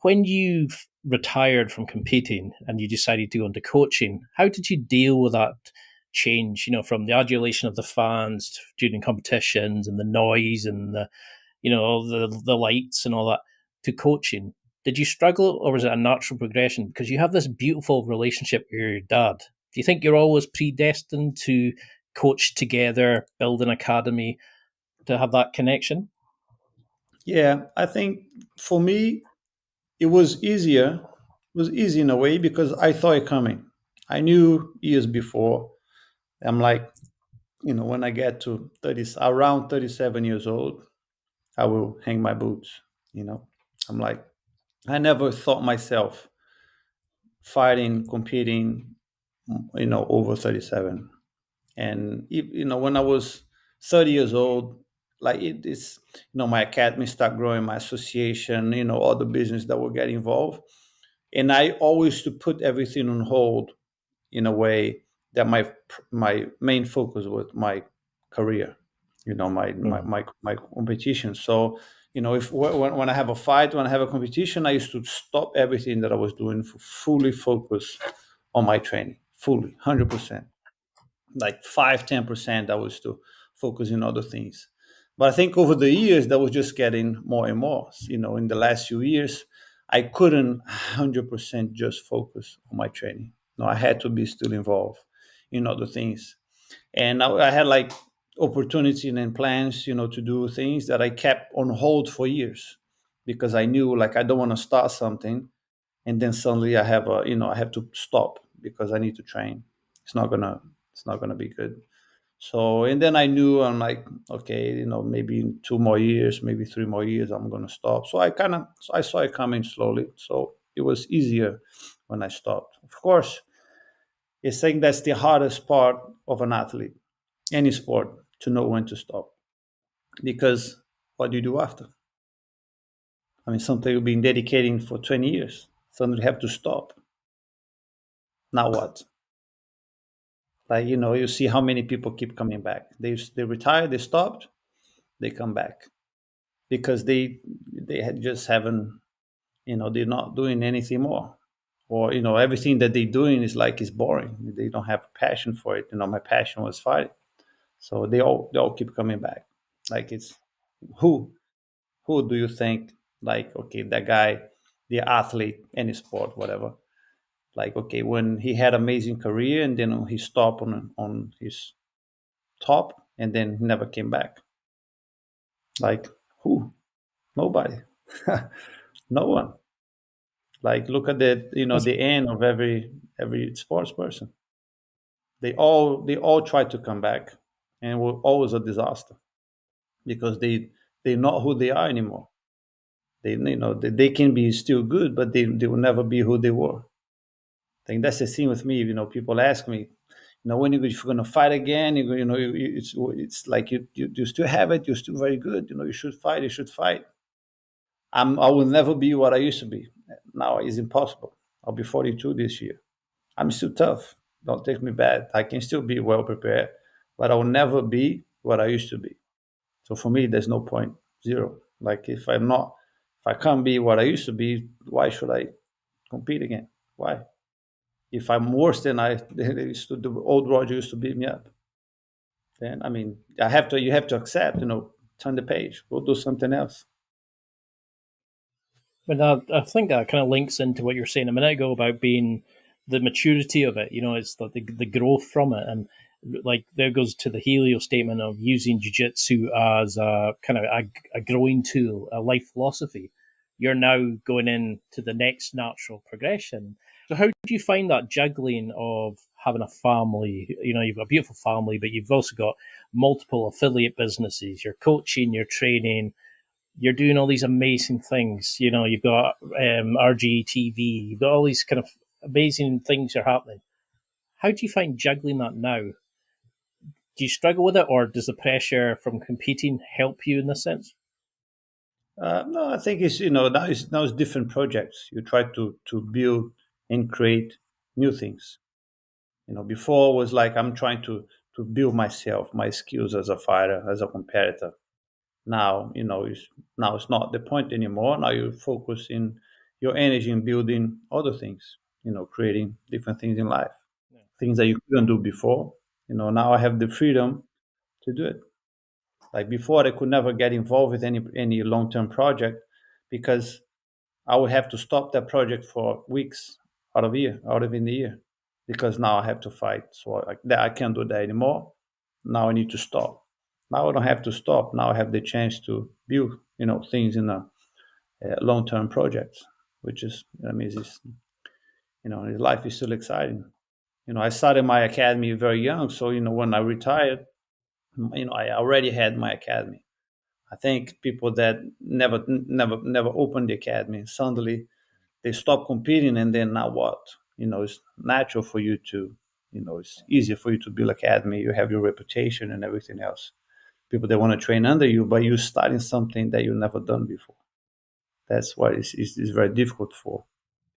when you've retired from competing and you decided to go into coaching, how did you deal with that change? From the adulation of the fans during competitions and the noise and the lights and all that to coaching. Did you struggle, or was it a natural progression? Because you have this beautiful relationship with your dad. Do you think you're always predestined to coach together, build an academy, to have that connection? Yeah, I think for me, it was easier. It was easy in a way because I saw it coming. I knew years before. I'm like, when I get to around 37 years old, I will hang my boots. You know, I'm like, I never thought myself fighting, competing, over 37. And when I was 30 years old, like it's my academy start growing, my association, all the business that will get involved, and I always to put everything on hold in a way that my main focus was my career, Mm. my competition. So if when I have a fight, when I have a competition, I used to stop everything that I was doing for fully focus on my training, fully 100%. Like 5-10% I was to focus in other things. But I think over the years that was just getting more and more. In the last few years, I couldn't 100% just focus on my training. No, I had to be still involved in other things. And I had like opportunity and plans, to do things that I kept on hold for years because I knew like I don't want to start something and then suddenly I have to stop because I need to train. It's not gonna it's not gonna be good. So and then I knew I'm like, okay, maybe in 2 more years, maybe 3 more years, I'm gonna stop. So I saw it coming slowly. So it was easier when I stopped. Of course, it's saying that's the hardest part of an athlete, any sport, to know when to stop. Because what do you do after? I mean, something you've been dedicating for 20 years. Suddenly you have to stop. Now what? Like, you see how many people keep coming back. They retire, they stopped, they come back because they had just haven't, they're not doing anything more. Or, everything that they're doing is boring. They don't have a passion for it. My passion was fighting. So they all keep coming back. Like it's who who do you think, like, okay, that guy, the athlete, any sport, whatever, like, okay, when he had amazing career and then he stopped on his top and then never came back. Like who? Nobody. No one. Like look at the end of every sports person. They all try to come back, and it was always a disaster because they're not who they are anymore. They can be still good, but they will never be who they were. I think that's the thing with me. People ask me, when if you're going to fight again, it's like you still have it. You're still very good. You should fight. You should fight. I will never be what I used to be. Now it's impossible. I'll be 42 this year. I'm still tough. Don't take me bad. I can still be well prepared, but I will never be what I used to be. So for me, there's no point. Zero. Like if I can't be what I used to be, why should I compete again? Why? If I'm worse than the old Roger used to beat me up, then I mean, you have to accept, turn the page, go do something else. But I think that kind of links into what you were saying a minute ago about being the maturity of it. It's the growth from it, and like there goes to the Helio statement of using jiu-jitsu as a kind of a growing tool, a life philosophy. You're now going into the next natural progression. So how do you find that juggling of having a family? You've got a beautiful family, but you've also got multiple affiliate businesses. You're coaching, you're training, you're doing all these amazing things. You've got RGTV, you've got all these kind of amazing things are happening. How do you find juggling that now? Do you struggle with it, or does the pressure from competing help you in this sense? No, I think it's now it's different projects. You try to build and create new things. Before was like I'm trying to build myself, my skills as a fighter, as a competitor. Now it's not the point anymore. Now you focus your energy in building other things, creating different things in life, Yeah. things that you couldn't do before. Now I have the freedom to do it. Like before, I could never get involved with any long-term project because I would have to stop that project for weeks out of in the year, because now I have to fight. So like that, I can't do that anymore. Now I need to stop. Now I don't have to stop. Now I have the chance to build, things in a long-term projects, which is, is, life is still exciting. I started my academy very young, so when I retired, I already had my academy. I think people that never opened the academy, suddenly they stop competing, and then now what? It's natural for you to, it's easier for you to build academy. You have your reputation and everything else. People that want to train under you, but you starting something that you've never done before. That's why it's very difficult for